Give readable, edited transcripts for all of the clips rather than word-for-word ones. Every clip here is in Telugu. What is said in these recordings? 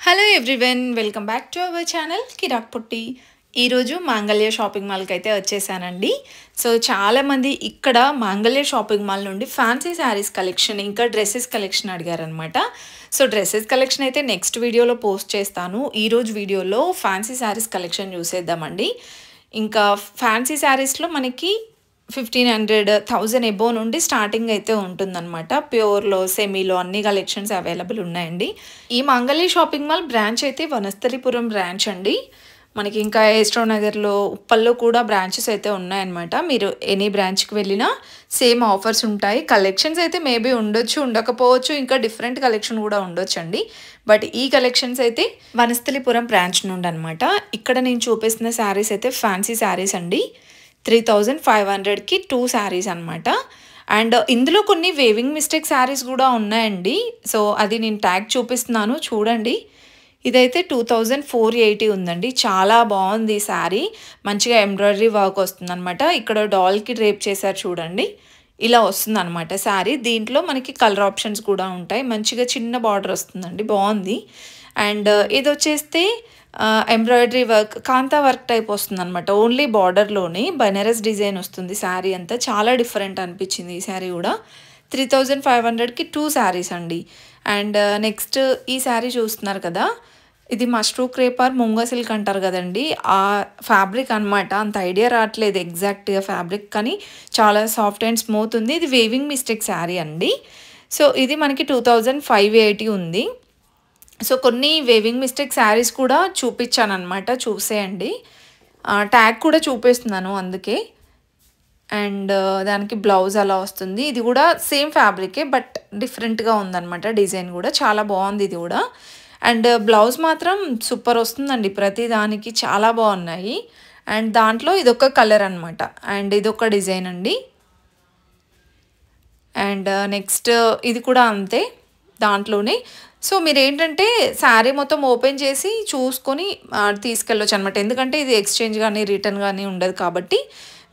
Hello everyone, welcome back to our channel Kiraak Putti. ఈరోజు మాంగళ్య షాపింగ్ మాల్కి అయితే వచ్చేసానండి. సో చాలామంది ఇక్కడ మాంగళ్య షాపింగ్ మాల్ నుండి ఫ్యాన్సీ శారీస్ కలెక్షన్ ఇంకా డ్రెస్సెస్ కలెక్షన్ అడిగారనమాట. సో డ్రెస్సెస్ కలెక్షన్ అయితే నెక్స్ట్ వీడియోలో పోస్ట్ చేస్తాను. ఈరోజు వీడియోలో ఫ్యాన్సీ శారీస్ కలెక్షన్ చూసేద్దామండి. ఇంకా ఫ్యాన్సీ శారీస్లో మనకి 1500, 1000 ఎబోవ్ నుండి స్టార్టింగ్ అయితే ఉంటుందన్నమాట. ప్యూర్లో, సెమీలో అన్ని కలెక్షన్స్ అవైలబుల్ ఉన్నాయండి. ఈ మాంగళ్య షాపింగ్ మాల్ బ్రాంచ్ అయితే వనస్థలిపురం బ్రాంచ్ అండి. మనకి ఇంకా ఎస్ట్రో నగర్లో, ఉప్పల్లో కూడా బ్రాంచెస్ అయితే ఉన్నాయన్నమాట. మీరు ఎనీ బ్రాంచ్కి వెళ్ళినా సేమ్ ఆఫర్స్ ఉంటాయి. కలెక్షన్స్ అయితే మేబీ ఉండొచ్చు, ఉండకపోవచ్చు, ఇంకా డిఫరెంట్ కలెక్షన్ కూడా ఉండొచ్చు అండి. బట్ ఈ కలెక్షన్స్ అయితే వనస్థలిపురం బ్రాంచ్ నుండి అనమాట. ఇక్కడ నేను చూపిస్తున్న శారీస్ అయితే ఫ్యాన్సీ శారీస్ అండి. 3500కి 2 శారీస్ అనమాట. అండ్ ఇందులో కొన్ని వేవింగ్ మిస్టేక్ శారీస్ కూడా ఉన్నాయండి. సో అది నేను ట్యాగ్ చూపిస్తున్నాను చూడండి. ఇదైతే 2480 ఉందండి. చాలా బాగుంది ఈ శారీ. మంచిగా ఎంబ్రాయిడరీ వర్క్ వస్తుంది అనమాట. ఇక్కడ డాల్కి డ్రేప్ చేశారు చూడండి. ఇలా వస్తుంది అనమాట శారీ. దీంట్లో మనకి కలర్ ఆప్షన్స్ కూడా ఉంటాయి. మంచిగా చిన్న బార్డర్ వస్తుందండి, బాగుంది. అండ్ ఇది వచ్చేస్తే ఎంబ్రాయిడరీ వర్క్, కాంతా వర్క్ టైప్ వస్తుంది అనమాట. ఓన్లీ బార్డర్లోనే బెనారస్ డిజైన్ వస్తుంది శారీ అంతా. చాలా డిఫరెంట్ అనిపించింది ఈ శారీ కూడా. 3500కి 2 శారీస్ అండి. అండ్ నెక్స్ట్ ఈ శారీ చూస్తున్నారు కదా, ఇది mashru crepe or munga silk అంటారు కదండి, ఆ ఫ్యాబ్రిక్ అనమాట. అంత ఐడియా రావట్లేదు ఎగ్జాక్ట్గా ఫ్యాబ్రిక్, కానీ చాలా సాఫ్ట్ అండ్ స్మూత్ ఉంది. ఇది వేవింగ్ మిస్టేక్ శారీ అండి. సో ఇది మనకి 2580 ఉంది. సో కొన్ని వేవింగ్ మిస్టేక్ శారీస్ కూడా చూపించాను అనమాట, చూసేయండి. ట్యాగ్ కూడా చూపిస్తున్నాను అందుకే. అండ్ దానికి బ్లౌజ్ అలా వస్తుంది. ఇది కూడా సేమ్ ఫ్యాబ్రికే బట్ డిఫరెంట్గా ఉందన్నమాట. డిజైన్ కూడా చాలా బాగుంది ఇది కూడా. అండ్ బ్లౌజ్ మాత్రం సూపర్ వస్తుందండి. ప్రతి దానికి చాలా బాగున్నాయి. అండ్ దాంట్లో ఇదొక కలర్ అనమాట. అండ్ ఇదొక డిజైన్ అండి. అండ్ నెక్స్ట్ ఇది కూడా అంతే దాంట్లోనే. సో మీరు ఏంటంటే శారీ మొత్తం ఓపెన్ చేసి చూసుకొని తీసుకెళ్ళొచ్చు అనమాట. ఎందుకంటే ఇది ఎక్స్చేంజ్ కానీ రిటర్న్ కానీ ఉండదు కాబట్టి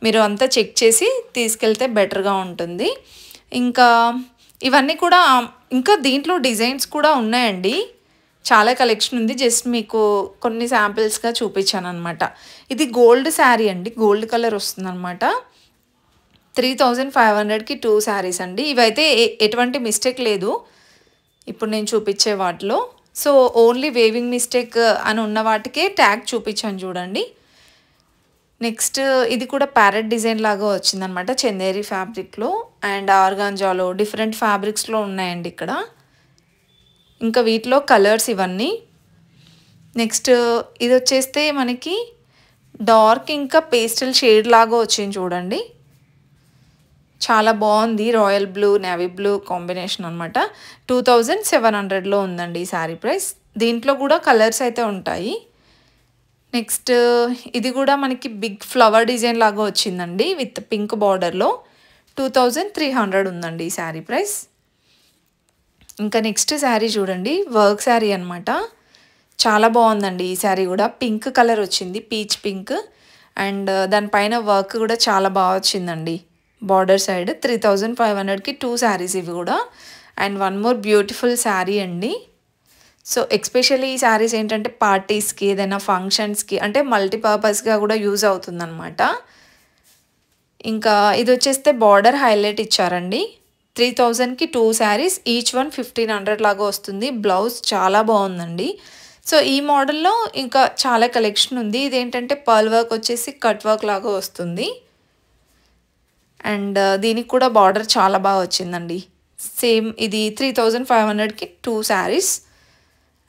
మీరు అంతా చెక్ చేసి తీసుకెళ్తే బెటర్గా ఉంటుంది. ఇంకా ఇవన్నీ కూడా ఇంకా దీంట్లో డిజైన్స్ కూడా ఉన్నాయండి. చాలా కలెక్షన్ ఉంది. జస్ట్ మీకు కొన్ని శాంపిల్స్గా చూపించాను అనమాట. ఇది గోల్డ్ శారీ అండి, గోల్డ్ కలర్ వస్తుంది అనమాట. 3500కి 2 శారీస్ అండి. ఇవైతే ఎటువంటి మిస్టేక్ లేదు ఇప్పుడు నేను చూపించే వాటిలో. సో ఓన్లీ వేవింగ్ మిస్టేక్ అని ఉన్న వాటికే ట్యాగ్ చూపించాను చూడండి. నెక్స్ట్ ఇది కూడా ప్యారెట్ డిజైన్ లాగా వచ్చిందనమాట, చందేరి ఫ్యాబ్రిక్లో అండ్ ఆర్గాంజాలో డిఫరెంట్ ఫ్యాబ్రిక్స్లో ఉన్నాయండి ఇక్కడ. ఇంకా వీటిలో కలర్స్ ఇవన్నీ. నెక్స్ట్ ఇది వచ్చేస్తే మనకి డార్క్ ఇంకా పేస్టల్ షేడ్ లాగా వచ్చింది చూడండి. చాలా బాగుంది. Royal blue, navy blue combination అనమాట. 2700లో ఉందండి ఈ శారీ ప్రైస్. దీంట్లో కూడా కలర్స్ అయితే ఉంటాయి. నెక్స్ట్ ఇది కూడా మనకి బిగ్ ఫ్లవర్ డిజైన్ లాగా వచ్చిందండి విత్ పింక్ బార్డర్లో. 2300 ఉందండి ఈ శారీ ప్రైస్. ఇంకా నెక్స్ట్ శారీ చూడండి, వర్క్ శారీ అనమాట. చాలా బాగుందండి ఈ శారీ కూడా. పింక్ కలర్ వచ్చింది, పీచ్ పింక్. అండ్ దానిపైన వర్క్ కూడా చాలా బాగా వచ్చిందండి బార్డర్ సైడ్. 3500కి 2 శారీస్ ఇవి కూడా. And one more beautiful saree అండి. సో ఎక్స్పెషల్లీ ఈ శారీస్ ఏంటంటే పార్టీస్కి, ఏదైనా ఫంక్షన్స్కి, అంటే మల్టీపర్పస్గా కూడా యూజ్ అవుతుందన్నమాట. ఇంకా ఇది వచ్చేస్తే బార్డర్ హైలైట్ ఇచ్చారండి. 3000కి 2 శారీస్, ఈచ్ వన్ 1500 లాగా వస్తుంది. బ్లౌజ్ చాలా బాగుందండి. సో ఈ మోడల్లో ఇంకా చాలా కలెక్షన్ ఉంది. ఇదేంటంటే పర్ల్ వర్క్ వచ్చేసి కట్ వర్క్ లాగా వస్తుంది. అండ్ దీనికి కూడా బార్డర్ చాలా బాగా వచ్చిందండి. సేమ్ ఇది 3500కి 2 saris.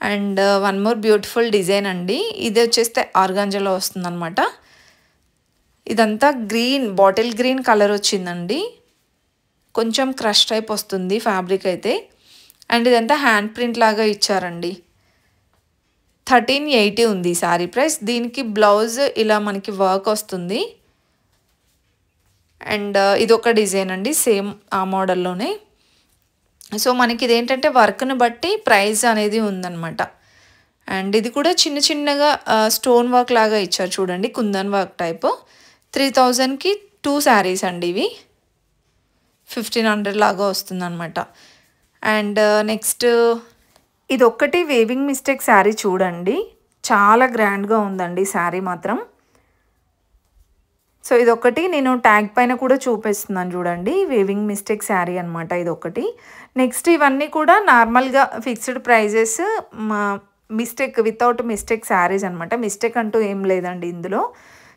And one more beautiful design అండి. ఇది వచ్చేస్తే ఆర్గాంజాలో వస్తుందన్నమాట. ఇదంతా గ్రీన్, బాటిల్ గ్రీన్ కలర్ వచ్చిందండి. కొంచెం క్రష్ టైప్ వస్తుంది ఫ్యాబ్రిక్ అయితే. అండ్ ఇదంతా హ్యాండ్ ప్రింట్ లాగా ఇచ్చారండి. 1380 ఉంది శారీ ప్రైస్. దీనికి బ్లౌజ్ ఇలా మనకి వర్క్ వస్తుంది. అండ్ ఇదొక డిజైన్ అండి, సేమ్ ఆ మోడల్లోనే. సో మనకి ఇదేంటంటే వర్క్ని బట్టి ప్రైస్ అనేది ఉందన్నమాట. అండ్ ఇది కూడా చిన్న చిన్నగా స్టోన్ వర్క్ లాగా ఇచ్చారు చూడండి, కుందన్ వర్క్ టైప్. 3000కి 2 శారీస్ అండి ఇవి. 1500 లాగా వస్తుందన్నమాట. అండ్ నెక్స్ట్ ఇదొక్కటి వేవింగ్ మిస్టేక్ శారీ చూడండి. చాలా గ్రాండ్‌గా ఉందండి శారీ మాత్రం. సో, ఇదొక్కటి నేను ట్యాగ్ పైన కూడా చూపిస్తున్నాను చూడండి. వేవింగ్ మిస్టేక్ శారీ అనమాట ఇదొకటి. నెక్స్ట్ ఇవన్నీ కూడా నార్మల్‌గా ఫిక్స్డ్ ప్రైజెస్ మా మిస్టేక్ వితౌట్ మిస్టేక్ శారీస్ అనమాట. మిస్టేక్ అంటూ ఏం లేదండి ఇందులో.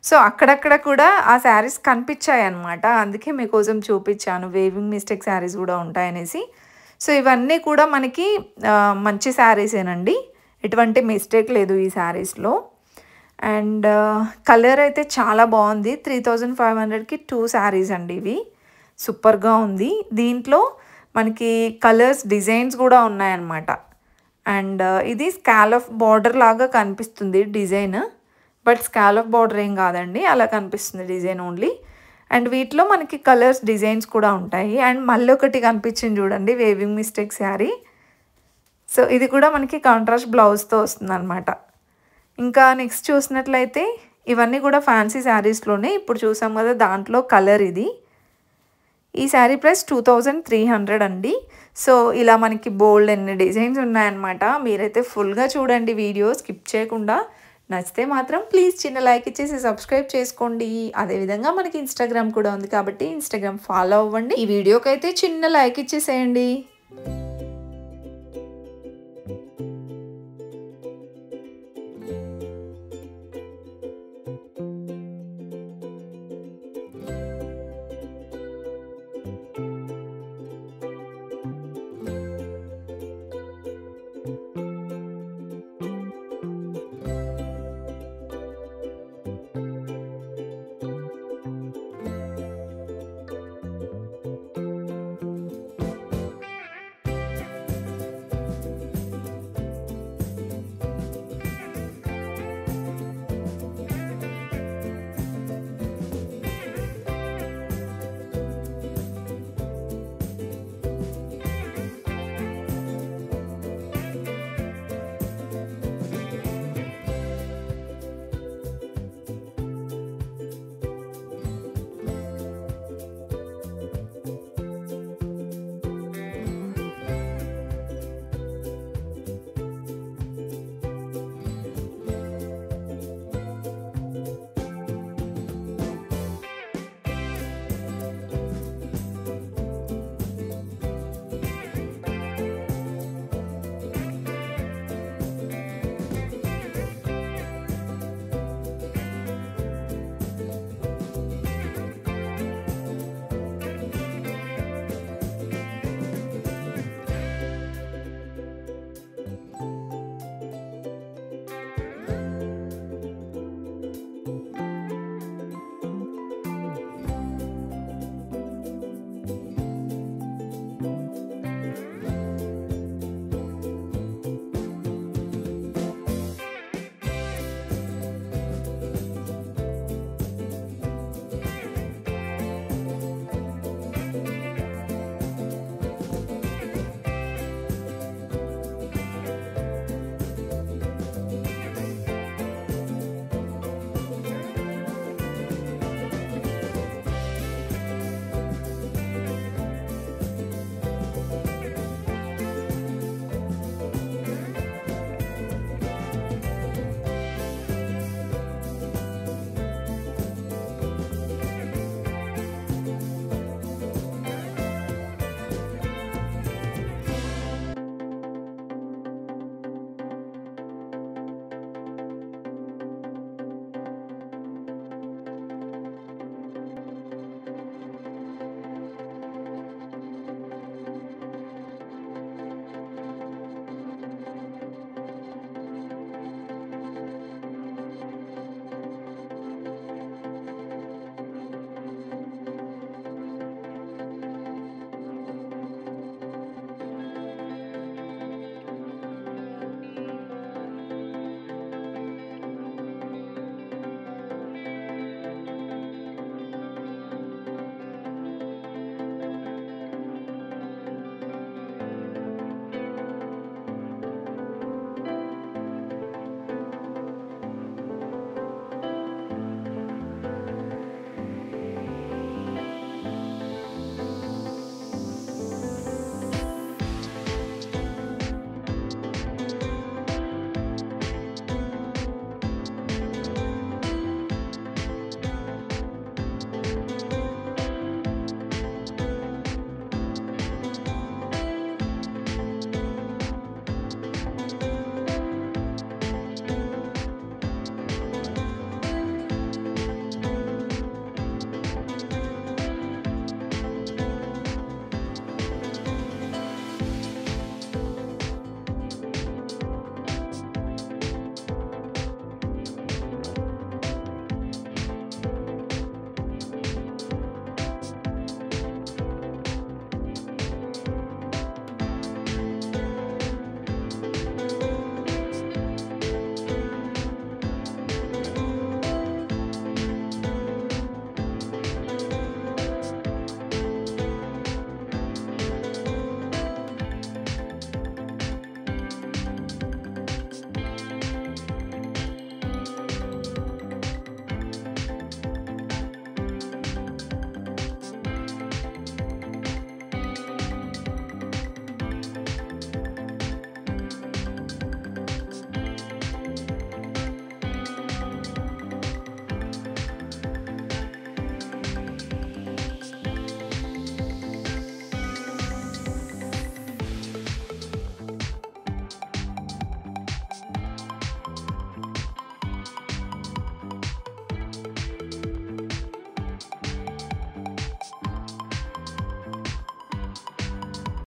సో, అక్కడక్కడ కూడా ఆ శారీస్ కనిపించాయన్నమాట. అందుకే మీకోసం చూపించాను. వేవింగ్ మిస్టేక్ శారీస్ కూడా ఉంటాయనేసి. సో, ఇవన్నీ కూడా మనకి మంచి శారీసేనండి. ఎటువంటి మిస్టేక్ లేదు ఈ శారీస్‌లో. అండ్ కలర్ అయితే చాలా బాగుంది. 3500కి 2 శారీస్ అండి ఇవి. సూపర్‌గా ఉంది. దీంట్లో మనకి కలర్స్ డిజైన్స్ కూడా ఉన్నాయన్నమాట. అండ్ ఇది స్కాలప్ బార్డర్ లాగా కనిపిస్తుంది డిజైన్. బట్ స్కాలప్ బార్డర్ ఏం కాదండి. అలా కనిపిస్తుంది డిజైన్ ఓన్లీ. అండ్ వీటిలో మనకి కలర్స్ డిజైన్స్ కూడా ఉంటాయి. అండ్ మళ్ళీ ఒకటి కనిపించింది చూడండి వేవింగ్ మిస్టేక్ శారీ. సో, ఇది కూడా మనకి కాంట్రాస్ట్ బ్లౌజ్‌తో వస్తుందన్నమాట. ఇంకా నెక్స్ట్ చూసినట్లయితే ఇవన్నీ కూడా ఫ్యాన్సీ శారీస్‌లోనే. ఇప్పుడు చూసాం కదా దాంట్లో కలర్ ఇది. ఈ శారీ ప్రైస్ 2300 అండి. సో, ఇలా మనకి బోల్డ్ అన్ని డిజైన్స్ ఉన్నాయన్నమాట. మీరైతే ఫుల్‌గా చూడండి వీడియో స్కిప్ చేయకుండా. నచ్చితే మాత్రం ప్లీజ్ చిన్న లైక్ ఇచ్చేసి సబ్స్క్రైబ్ చేసుకోండి. అదేవిధంగా మనకి ఇన్‌స్టాగ్రామ్ కూడా ఉంది కాబట్టి ఇన్‌స్టాగ్రామ్ ఫాలో అవ్వండి. ఈ వీడియోకైతే చిన్న లైక్ ఇచ్చేసేయండి.